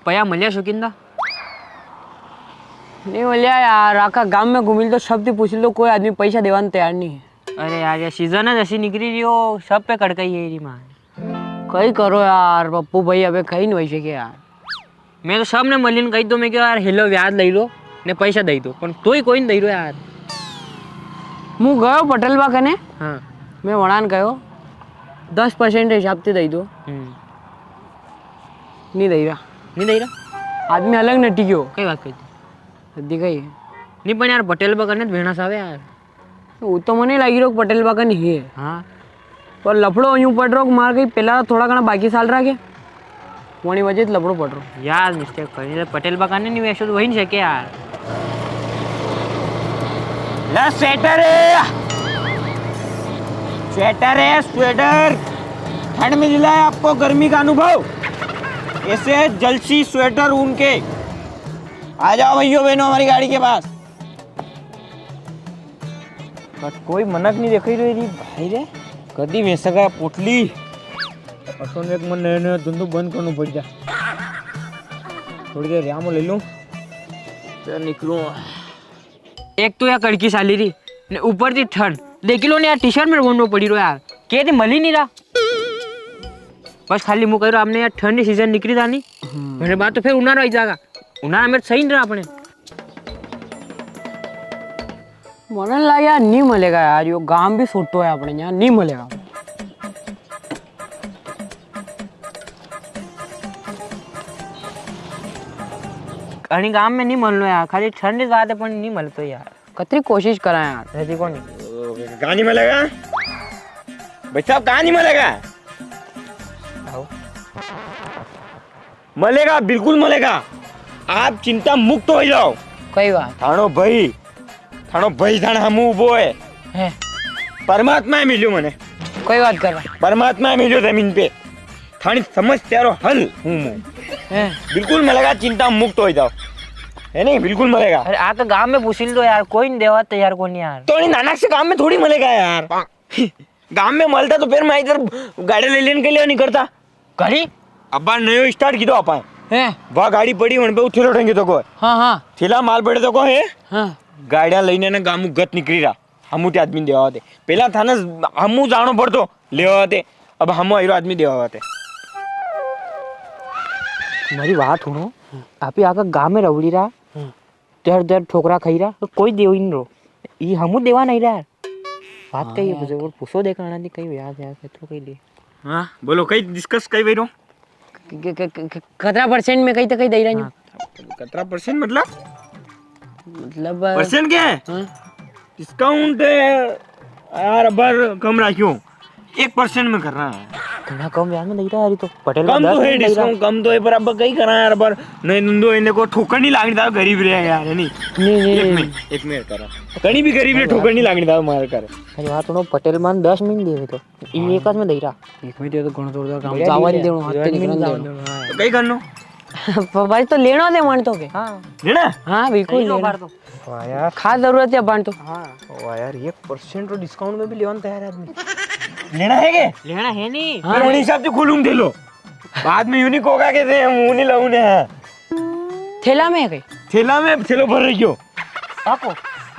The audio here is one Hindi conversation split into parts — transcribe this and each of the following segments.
पया मलिया शौकीन था नहीं मलिया यार, आखा गांव में घूमिल तो सबसे पूछ लो, कोई आदमी पैसा देवाने तैयार नहीं है। अरे यार ये सीजन है जैसी निकली रही हो, सब पे कड़काई है री माँ। कहीं करो यार पप्पू भाई, अबे कहीं नहीं वैसे के यार। मैं तो सब ने मलिन कही दो, मैं क्या यार हेलो व्याज लई लो ने पैसा दई दो, पर तोय कोई नहीं दई रो यार। मु गयो पटेल बा कने, हाँ मैं वड़ान गयो 10% हिसाब से दई दो, नहीं दई रहा। नहीं दई रहा आदमी अलग नटी गयो। कई बात कहती सद्दी कही नहीं, पण यार पटेल बगने भेणा सावे यार। वो तो मने लागी रो पटेल बा कने है, हाँ पर लफड़ो यूं पड़ रो मार गई पहला थोड़ा घना बाकी साल रहा के वही वजह से लफड़ो पड़ रो यार। मिस्टेक कर नहीं पटेल बगाने नहीं वैसे तो वही नहीं सके यार। ला स्वेटर है, स्वेटर है, स्वेटर। ठंड में दिलाए आपको गर्मी का अनुभव, ऐसे जलसी स्वेटर ऊन के। आ जाओ भैया बहनों हमारी गाड़ी के पास। कोई मनक नहीं देख रही भाई रे, कदी में सगा पोटली असन एक मन नए धंधो बंद करना पड़ जा। थोड़ी देर रामो ले लूं फिर निकलूं। एक तो यार कड़की साली रही ने ऊपर थी ठंड, देख लो ने यार टी शर्ट में रोनो पड़ी रो यार, के थे मल ही नहीं रहा। बस खाली मुँह कह रहा आपने यार, ठंडी सीजन निकली था नहीं मेरे बात तो फिर उन्हारा ही जाएगा, उन्हारा मेरे सही नहीं रहा अपने। मन लगा यार नहीं मिलेगा यार, यो गांव भी छोटो है अपने यहाँ, नहीं मिलेगा। कहीं गांव में नहीं मल लो यार, खाली ठंडी बात है पर नहीं मलतो यार। कतरी कोशिश करा यार, रहती कौन नहीं कहाँ नहीं मिलेगा भाई साहब, कहाँ नहीं मिलेगा? मिलेगा, बिल्कुल मिलेगा। आप चिंता मुक्त हो जाओ। कोई बात थानो भाई थाना हम उबो है। परमात्मा मिलो मने, कोई बात कर रहा परमात्मा मिलो जमीन पे। थानी समस्या रो हल हूँ है। बिल्कुल मिलेगा, चिंता मुक्त हो जाओ, है नहीं? बिल्कुल मिलेगा। अरे आ तो गांव में पूछ लो यार, कोई नहीं देवा तैयार कौन यार। तो नहीं नानक से काम में थोड़ी मिलेगा यार। गांव में मिलता तो फिर मैं इधर गाड़ी ले लेने के लिए नहीं करता। करी अब नयो स्टार्ट की दो अपन है। वह गाड़ी पड़ी वहाँ पे उठे उठेंगे तो को हाँ हाँ थेला माल पड़े तो को है। हाँ गाड़िया लईने ने गामू गत निकली रहा, हमू ते आदमी देवा होते। पहला था ना हमू जानो पड़तो लेवा होते, अब हमू आइरो आदमी देवा होते। मेरी बात सुनो, आप ही आकर गांव में रवड़ी रहा, दर दर ठोकरा खाई रहा, तो कोई देव ही नहीं रो, ये हमू देवा नहीं रहा। बात कही है बुजुर्ग, पूछो देखा ना नहीं कहीं याद याद तो कहीं लिए। हाँ बोलो, कई डिस्कस कई बैठो। कतरा परसेंट में कहीं तो कहीं दे रहा हूँ। कितना परसेंट मतलब मतलब परसेंट क्या है? हाँ? डिस्काउंट यार बार कम रखियो, 1% में कर रहा है। घना कम यार में नहीं रहा यार, तो पटेल कम तो है, डिस्काउंट कम तो है, पर अब कहीं करा यार। पर नहीं नंदो इन्हें को ठोकर नहीं लागनी था, गरीब रहे यार, है नहीं? एक मिनट करा, कहीं भी गरीब रहे ठोकर नहीं लागनी था मार कर। अरे बात सुनो, पटेल मान 10 मिनट दिए तो ये एक में दे रहा। एक मिनट तो घणो जोरदार काम जावा नहीं देनो, हाथ पे निकलने देनो। तो कहीं करनो भाई तो लेनो दे मान तो के। हां लेना। हाँ बिल्कुल लेना। तो वाह यार, खास जरूरत है बांट तो। हां वाह यार, 1% तो डिस्काउंट में भी लेवन तैयार है आदमी। लेना है के? लेना है नहीं। हाँ उन्हीं हिसाब से खोलूं दे लो, बाद में यूनिक होगा के दे मुंह नहीं लाऊने है। थैला में है कहीं? थैला में थैलो भर रही हो आपको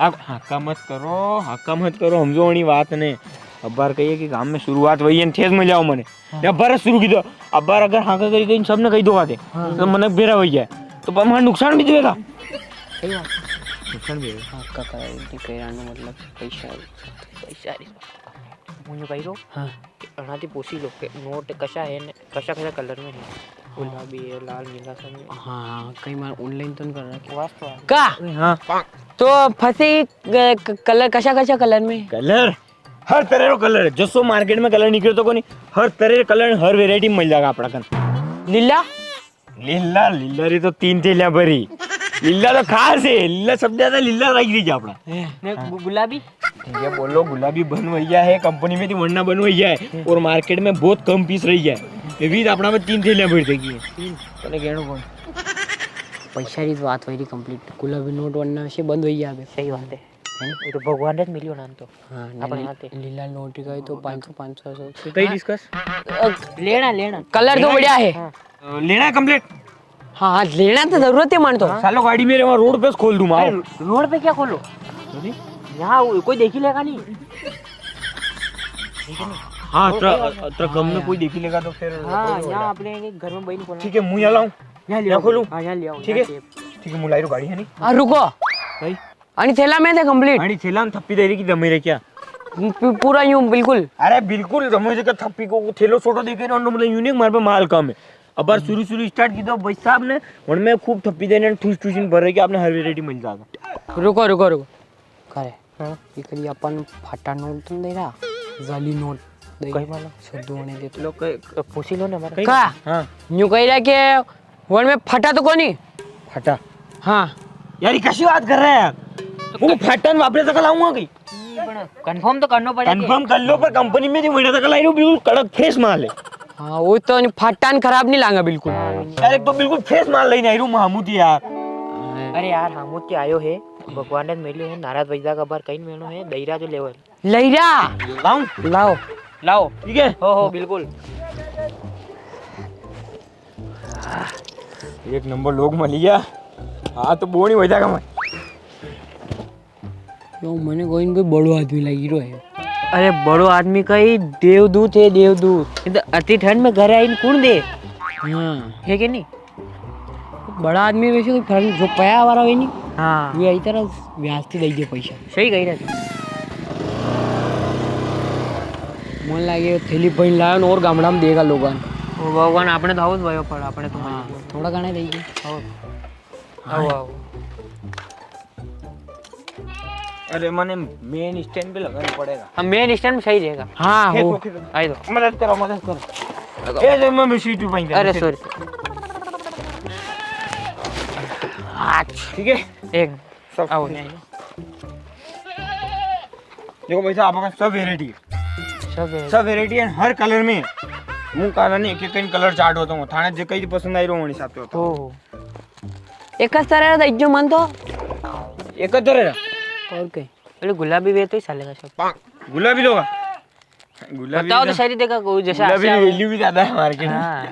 अब हक्का मत करो हम जो बात ने। अब बार कहिए कि काम में शुरुआत वही है, ठेस में जाओ मने अब बार शुरू की दो। अब बार अगर हाका करी कहीं सब ने कही दो आते तो मनक बेरा हो जाए तो हमारा नुकसान भी देगा। सही बात, नुकसान भी आपका करानो मतलब पैसा मुझे कही रो। हाँ अनाती पूछी लो के नोट कशा है ने कशा कलर में है, गुलाबी है, लाल नीला सब। हाँ कई बार ऑनलाइन तो नहीं कर रहा वास्तव का। हाँ तो फंसे कलर कशा कलर में? कलर हर तरह का कलर है, जसो मार्केट में कलर निकले तो कोनी हर तरह का कलर हर वेरायटी में मिल जाएगा अपना कन। लीला लीला री तो 3 थैलियां भरी। लीला तो खास है, लीला सब ज्यादा लीला रख दीजिए अपना। ने गुलाबी ये बोलो गुलाबी बन भैया है कंपनी में, वरना बन भैया है और मार्केट में बहुत कम पीस रही है। विविध अपना में 3 थैलियां भर देगी तने कहनो कौन पैसा री बात हुई कंप्लीट। गुलाबी नोट वरना से बंद हुई है। सही बात है, ये तो भगवान ने मिलियो नाम तो। हाँ अपने हाथे लीला नोट का तो 500 तो कई डिस्कस लेना कलर तो बढ़िया है। लेना है कंप्लीट। हाँ हाँ लेना तो जरूरत है मान तो सालो गाड़ी मेरे वहाँ रोड पे खोल दूँ आओ। रोड पे क्या खोलो यहाँ कोई देख ही लेगा नहीं। हाँ ट्रक में कोई देख ही लेगा तो फिर हाँ यहाँ अपने घर में बहन खोलना। ठीक है मुँह यहाँ लाऊं यहाँ खोलूं हाँ यहाँ ले आओ। ठीक है मुँह लाई गाड़ी है नहीं हाँ रुको भाई आणि थैला में थे कंप्लीट गाड़ी थैला में थप्पी दे रही की दमे रे क्या पूरा यूं बिल्कुल अरे बिल्कुल दमे रे का थप्पी को थैलो छोटो देखे ना मतलब यूनिक मार पे माल कम है। अब बार शुरू स्टार्ट की तो भाई साहब ने उन में खूब थप्पी देने ठूस ठूसिन भर रही कि आपने हर वेरायटी मिल जाएगा। रुको रुको रुको करे इकडे अपन फाटा नोट तुम दे रहा जाली नोट दे कहीं वाला शब्द होने दे तो लोग पूछ लो ना हमारा का हाँ न्यू कह रहा कि वन में फटा तो कोनी फटा हाँ यार ये कैसी बात कर रहे हैं यार वो फटन वापरे तक लाऊंगा कहीं कंफर्म तो करना पड़ेगा। कंफर्म कर लो पर कंपनी में जो महीना तक लाई रही बिल्कुल कड़क फ्रेश माल है। हाँ वो तो फटान खराब नहीं लांगा बिल्कुल यार एक तो बिल्कुल फ्रेश माल लाई नहीं महमूद यार। अरे यार हमूद के आयो है भगवान ने मेले है नाराज बजदा का बार कहीं मेनो है दईरा जो लेवल लैरा लाऊं लाओ लाओ ठीक है हो बिल्कुल एक नंबर लोग मिल गया। हाँ तो बोनी हो जाएगा मैं यो मैंने कोई कोई बड़ो आदमी लगी रो है। अरे बड़ो आदमी का ही देवदूत है देवदूत तो अति ठंड में घर आई कौन दे हाँ है कि नहीं। बड़ा आदमी वैसे कोई फर्क जो पया वाला है नहीं हाँ वे आई तरह ब्याज से दे पैसा सही कही रहे मन लागे थैली पहन लाया और गामड़ा में देगा लोगन भगवान आपने तो आउट भयो पर आपने तो हाँ थोड़ा गाने देगी आओ आओ अरे मैंने मेन स्टैंड पे लगाना पड़ेगा। हम मेन स्टैंड में सही रहेगा। हाँ हो आई दो मदद करो ये जो मैं सीट पे पाएंगे अरे सॉरी ठीक है एक सब आओ देखो भाई साहब आपका सब वेरायटी सब वेरायटी है हर कलर में मुंह काला नहीं एक एक कलर चार्ट होता हूँ थाने जो कहीं पसंद आई रहो हिसाब से होता हो एक तरह का जो मन तो एक तरह और के अरे गुलाबी वे तो ही चलेगा सब गुलाबी लोगा गुलाबी बताओ तो सही देगा कोई जैसा गुलाबी वैल्यू भी ज्यादा है मार्केट में। हाँ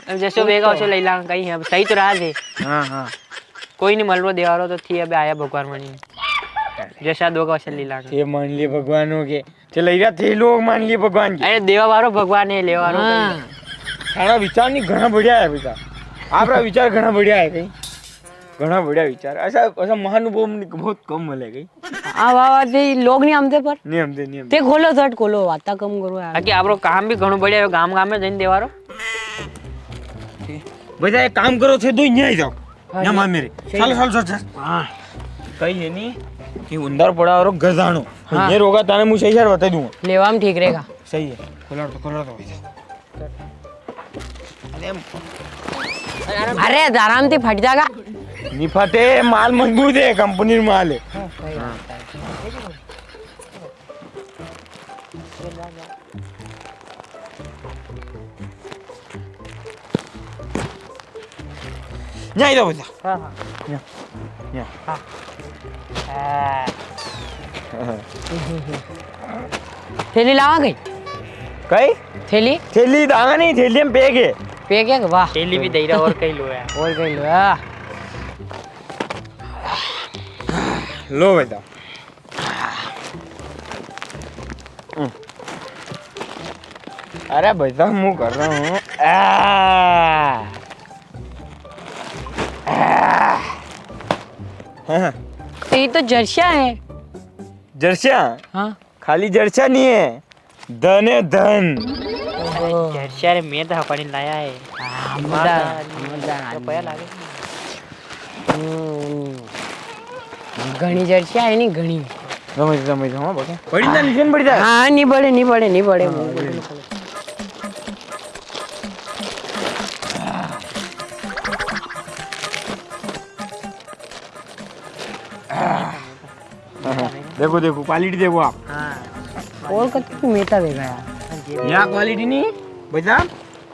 अब जैसे वेगा वैसे ले ला कहीं है सही तो रहा है हाँ हाँ कोई नहीं मलरो देवा रो तो थी अबे आया भगवान मनी जैसा दो का वैसे ले ला ये मान लिए भगवानों के चल इरा थे लोग मान लिए भगवान के अरे देवा वारो भगवान है लेवा वारो थारा विचार नहीं घना बढ़िया है बेटा आपका विचार घना बढ़िया है कहीं घना बढ़िया विचार ऐसा ऐसा महानुभव बहुत कम मिले कहीं हाँ वाह दे लोग नहीं हमसे पर नियम ते खोलो झट खोलो वाता कम करो यार बाकी आपरो काम भी घणो बढ़िया है गाम गाम में जइन देवारो बेटा एक काम करो थे तो यहाँ ही जाओ यहाँ मान मेरे चल हाँ कहीं है नहीं कि अंदर पड़ा और गजानो हाँ। ये रोगा ताने मुझे सही यार बता दूंगा लेवा में ठीक रहेगा सही है खोला तो अरे आराम से फट जाएगा निफाते माल मजबूत है कंपनी माल है यहाँ जाओ बेटा हां हां यहाँ थैली लावा गई कई थैली थैली दागा नहीं थैली में पैक है पे क्या वाह थैली भी देरा और कहीं लो है और कहीं लो लो बेटा अरे बेटा मुँह कर रहा हूँ तो ये तो जर्सिया है जर्सिया हाँ खाली जर्सिया नहीं है धन है धन जर्सिया रे मैं तो पानी लाया है मजा पया लागे घनी जर्सिया है नहीं घनी समझ हाँ बेटा बड़ी ना निशान बड़ी जा हाँ नहीं बड़े देखो देखो क्वालिटी देखो आप हां और कत की मेता देगा यार यहाँ क्वालिटी नहीं बेटा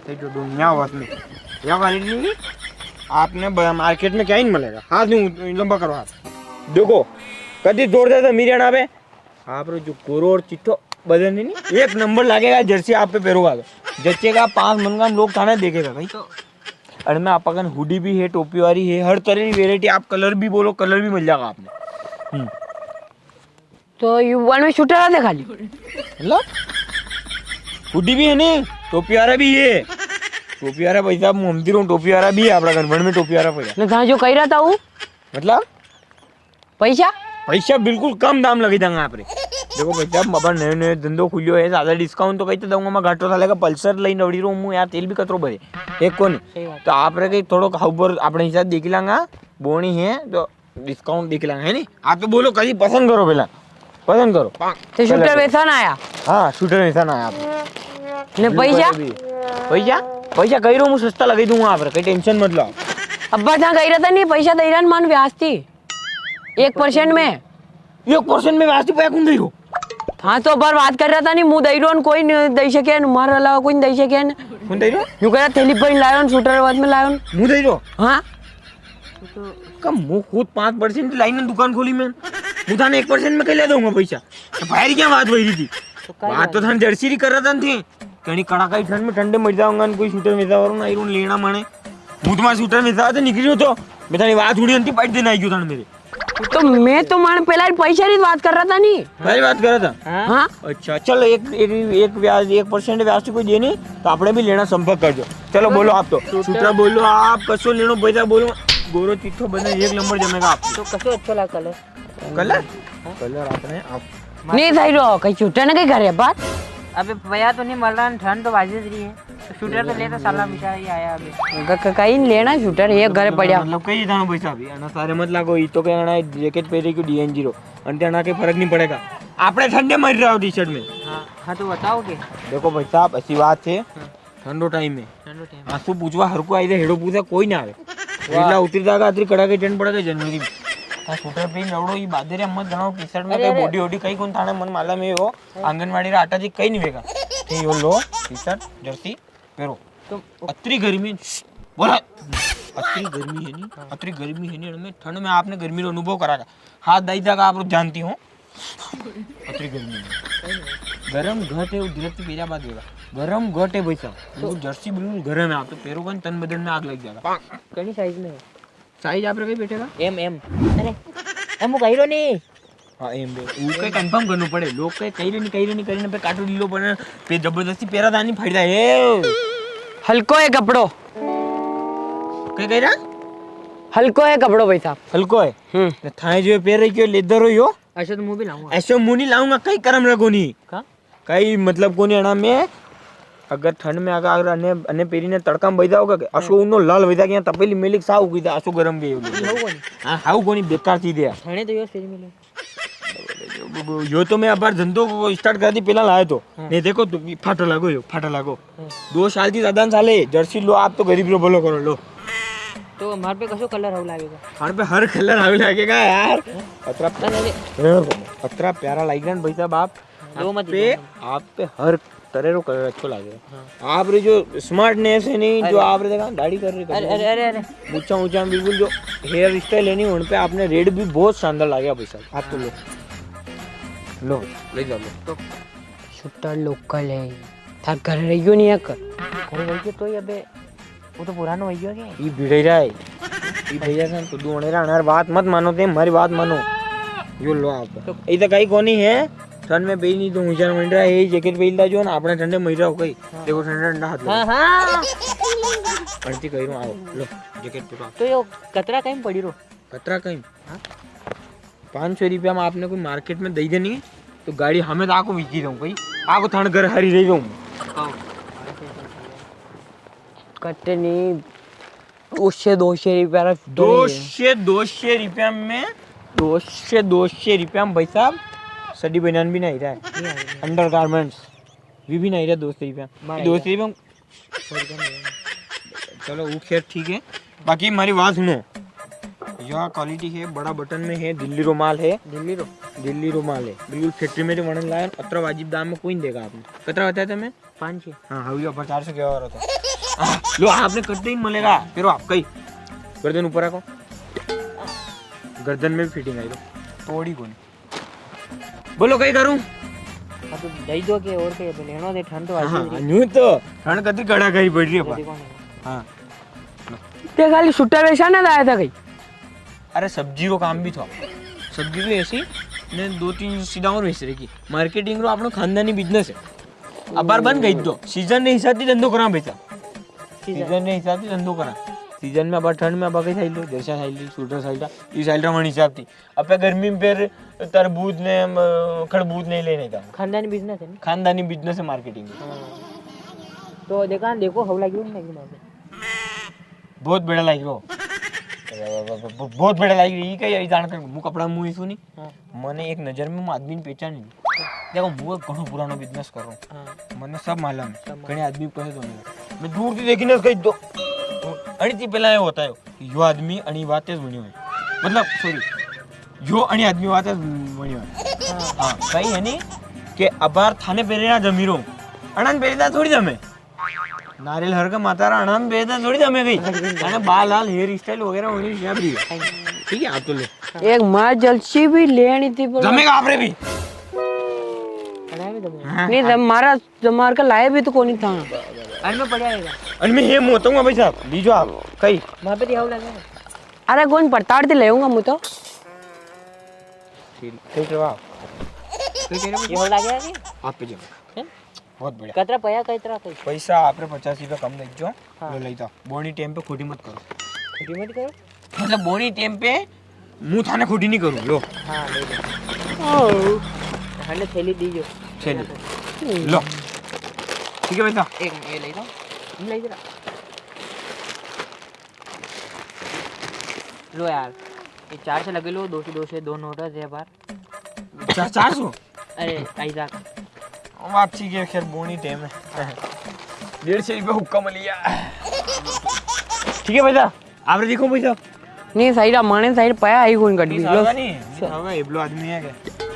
यहाँ बात नहीं यहाँ क्वालिटी नहीं आपने मार्केट में क्या ही नहीं मिलेगा हाथ नहीं लंबा करो हाथ देखो कभी जोड़ देता मेरे यहाँ पे आप जो कोरो और चिट्ठो बदल नहीं एक नंबर लगेगा जर्सी आप पे पैरोगा तो जच्चे का 5 मन का लोग थाने देखेगा भाई और में आप अगर हुडी भी है, टोपी वाली है, हर तरह की वेरायटी, आप कलर भी बोलो कलर भी मिल जाएगा आपने। तो युवान में शूटर आते खाली मतलब हुडी भी है नहीं, टोपी वाला भी है। टोपी वाला भाई साहब ममती रहो, टोपी वाला भी है अपना गनभर में, टोपी वाला पैसा। ने था जो कह रहा था वो मतलब पैसा पैसा बिल्कुल कम दाम लगी देंगे आप रे। देखो भाई साहब बाबा नए नए धंधो खुलियो है, ज्यादा डिस्काउंट तो कहीं तो दूंगा मैं। घाटो साले का पल्सर लઈને अवड़ी रो हूँ यार, तेल भी कतरो भरे एक को नहीं। तो आप रे कहीं थोड़ो खबर अपने हिसाब देख लांगा, बोनी है तो डिस्काउंट देख लांगा है नहीं। आप तो बोलो कहीं पसंद करो, पहला पसंद करो। तो शूटर वैसा ना आया हाँ शूटर ऐसा ना आप ने पैसा पैसा पैसा कही रहा हूँ सस्ता लगा दूंगा आप रे, कहीं टेंशन मत लो। अब्बा जहाँ कह रहा था नहीं पैसा दे रहा मान ब्याज थी 1% में 1% में वास्ते पैसा कौन दे रहो? हाँ तो बार बात कर रहा था नहीं मुंह दई रो कोई नहीं दई सके मार रहा कोई नहीं दई सके कौन दे रहो? यूं कह रहा थैली पर लायो शूटर बाद में लायो मुंह दे रहो? हाँ कम मुंह खुद 5% लाइन में दुकान खोली मैं, मुझे 1% में कैसे दूंगा पैसा? तो बाहर क्या बात हुई थी? बात तो थाने जर्सी ही कर रहा था थी कहीं कड़ाका ही ठंड में ठंडे मर जाऊंगा, कोई शूटर में जाओ ना आईरोन लेना माने मुझ तुम्हारे शूटर में था तो निकली हो तो मैं थानी बात उड़ी अंती पाइट देना आई क्यों थाने मेरे। तो मैं तो मान पहला पैसा की बात कर रहा था नहीं पहली बात कर रहा था। हाँ अच्छा चलो एक ब्याज 1% ब्याज से कोई दे नहीं तो आपने भी लेना संपर्क कर दो। चलो बोलो आप तो शूटर बोलो, आप कसो लेनो पैसा बोलो, गोरो चिट्ठो बने 1 नंबर जमेगा आप। तो कसो अच्छा लगा कलर कलर कलर आपने आप नहीं થઈ રહ્યો કઈ છૂટા ને કઈ ઘરે બાત अबे भैया तो नहीं मिल रहा, ठंड तो बाजी रही है, तो शूटर तो ले तो साला बेचारा ही आया अभी। કઈ લેના શૂટર એક ઘરે પડ્યા मतलब कई दानो पैसा भी आना सारे मत लागो, ई तो कहना है जैकेट पहरे क्यों DN0 अंते आना के फर्क नहीं पड़ेगा, आपने ठंडे मर रहे हो टी शर्ट में। हाँ तो बताओ के देखो भाई साहब ऐसी बात है, ठंडो टाइम में ठंडो टाइम आंसू पूछवा हर को आई दे, हेडो पूछा कोई ना आवे, એટલા ઉતરી જાગા અતરી કડાકે ठंड पड़ेगा जनवरी में। આ સ્કૂટર पे નવડો ઈ બાદરે મત જણાવો टी शर्ट में कई बॉडी ओडी कई कोन थाने मन माला में हो आंगनवाड़ी रा आटा जी कई नहीं वेगा ते यो लो टी शर्ट जर्सी पेरो तो अतरी गर्मी बोला अतरी गर्मी है नहीं, अतरी गर्मी है नहीं में ठंड में आपने गर्मी रो अनुभव करागा हाथ दाई जागा आप लोग जानती हो अतरी गर्मी है गरम घट है डायरेक्ट पेरा बाद देगा गरम घट है भैसा तो जर्सी बिल्कुल गरम है, आप तो पैरों का तन बदन में आग लग जाएगा। कड़ी साइज में है साइज आप कहीं बैठेगा एम एम अरे एम कही रो नहीं हाँ एम बे वो कहीं कंफर्म करना पड़े, लोग कहीं नहीं कहीं पे काटो ढीलो पड़े पे जबरदस्ती पेरा दानी फाड़दा है। હલકો है कपड़ो कहीं कह रहा हल्को है कपड़ो भाई साहब हल्को है ने थाए जो पैर रही क्यों लेदर हो यो ऐसे तो मुंह भी लाऊंगा ऐसे मुंह नहीं लाऊंगा, कहीं करम रखो नहीं का कहीं मतलब कोनी अना में अगर ठंड में अगर अने पेरी ने तड़का में बैठा होगा के असो उनो लाल बैठा के तपेली मेलिक साव गई था असो गरम गई हाउ कोनी हां हाउ कोनी बेकार चीज है थाने तो यो स्टेज मिले यो तो मैं अबार धंधो स्टार्ट कर दी पहला लाए तो नहीं देखो तो फाटा लागो यो फाटा लागो 2 साल की ज्यादा साले जर्सी लो आप तो गरीब रो बोलो करो लो तो हमारे पे कसो कलर हाउ लागेगा हमारे पे हर कलर आवे लगेगा यार अतरा प्यारा लगेगा भाई साहब आप दो मत पे आप पे हर तरह रो कलर अच्छा लगेगा। आप रे जो स्मार्टनेस है नहीं जो आप रे देखा दाढ़ी कर रहे अरे अरे अरे अरे ऊंचा ऊंचा बिल्कुल जो हेयर स्टाइल है नहीं उन पे आपने रेड भी बहुत शानदार लगा भाई साहब। आप तो लो ले जाओ लो तो शूटर लोकल है था घर रहियो नहीं एक कोई वही तो अबे वो तो पुरानो वही हो गया ये भिड़े रहा है ये भैया सन तो दोने रहा बात मत मानो ते हमारी बात मानो यो लो आप तो इधर कहीं कोनी है ठंड में बेई नहीं तो ऊंचा मंड रहा है जैकेट पहनता जो ना अपने ठंडे मर रहा हो कहीं देखो ठंडा ठंडा हाथ हां हां अंती कह रहा आओ लो जैकेट पे तो यो कतरा कहीं पड़ी रो कतरा कहीं 500 रुपया में आपने कोई मार्केट में दे देनी तो गाड़ी हमें तो आपको बिकी दूं भाई आपको ठंड घर हरी रही दूं कट्टे नहीं 200 रुपया 200 रुपया में 200 रुपया में भाई साहब सडी बनियान भी नहीं रहा है अंडर गारमेंट्स भी नहीं रहा 200 रुपया 200 रुपया चलो वो खैर ठीक है। बाकी हमारी बात सुनो, यह क्वालिटी है बड़ा बटन में है, दिल्ली रुमाल है, दिल्ली रुमाल है बिल्कुल फैक्ट्री में जो बनन लाया अतरा वाजिब दाम में कोई नहीं देगा आपने कितना बताया था मैं 500 हाँ हविया 400 क्या हो रहा था लो आपने कट्टे ही मिलेगा फिर आप कहीं गर्दन ऊपर रखो गर्दन में भी फिटिंग आई लो थोड़ी कौन बोलो कहीं करूं हां तो दई दो के और के लेनो दे ठंड तो हाँ न्यू तो ठंड कति कड़ा कहीं पड़ रही है देखो हाँ ते खाली छुट्टा वैसा ना आया था कहीं अरे सब्जी रो काम भी था सब्जी भी ऐसी ने 2-3 सीधा और वैसे की मार्केटिंग रो આપણો ખાનદાની બિઝનેસ છે અબાર બંધ ગઈ દો सीजन ने हिसाब થી ધંધો કરા બેચા सीजन ने हिसाब થી ધંધો करा सीजन में अब ठंड में अब कई साइड लो जैसा साइड स्वेटर साइड ये साइड रा हिसाब थी अब गर्मी में फिर तरबूज ने खरबूज नहीं लेने का खानदानी बिजनेस है ना खानदानी बिजनेस है मार्केटिंग तो देखो हव लागी बहुत बड़ा लाग रो बहुत बड़ा लाग रही कई जान कर मु कपड़ा मु इसु नहीं मने एक नजर में मु आदमी ने पहचान नहीं देखो मु घणो पुरानो बिजनेस कर रहा मने सब मालूम घणे आदमी पहले तो मैं दूर थी देखीने कही दो आणि ती पेला होता है यो आदमी आणि वातेच म्हणी होय मतलब सॉरी यो आणि आदमी वातेच म्हणी होय हां कई है नी के अबार थाने पेरेना जमीरो अणन पेरेना थोड़ी जमे नारियल हर का मातारा अणन पेरेना थोड़ी जमे गई અને बाल लाल हेयर स्टाइल वगैरह होनी चाहिए ठीक है आप तो ले एक माँ जलसी भी लेनी थी पर जमेगा आपरे भी नहीं हमारा जमार का लाए भी तो कोनी था में पड़ जाएगा અને मैं हेम होता हूँ भाई साहब लीजो आप कई वहाँ पे हव लगे अरे कौन पड़ताड़ ते लेऊंगा मु तो ठीक है आप ये हव लगे आगे आप पे जाओ बहुत बढ़िया कतरा पया कतरा कई पैसा आपरे 50 रुपया कम देજો लो લઈ જાઓ બોની ટાઈમ पे खोटी मत करो छोटी मत करो मतलब बोनी ટાઈમ पे मुंह थाने खोटी नहीं करूँ लो हाँ ले लो हने थैली दीजो चलिए लो ठीक है बेटा एक ये ले लो ले जरा लो यार ये 4 से लगे लो 2 से 2 नोट है बार 400 अरे ऐसा वापसी के खैर बोनी टाइम है 150 रुपया हुक्का मिलिया ठीक है बेटा आपने देखो पैसा नहीं साइड माने साइड पया आई कोई गड्डी लो नहीं हवा एबलो आदमी है के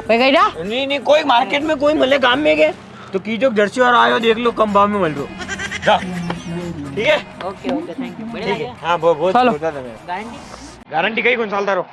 पे गई जा नहीं कोई मार्केट में कोई मले काम में के तो कीजो जर्सी और आयो देख लो कम भाव में मिल रो जा ठीक है ओके थैंक यू बढ़िया हां बहुत चलो। गारंटी गारंटी कई कौन साल तारो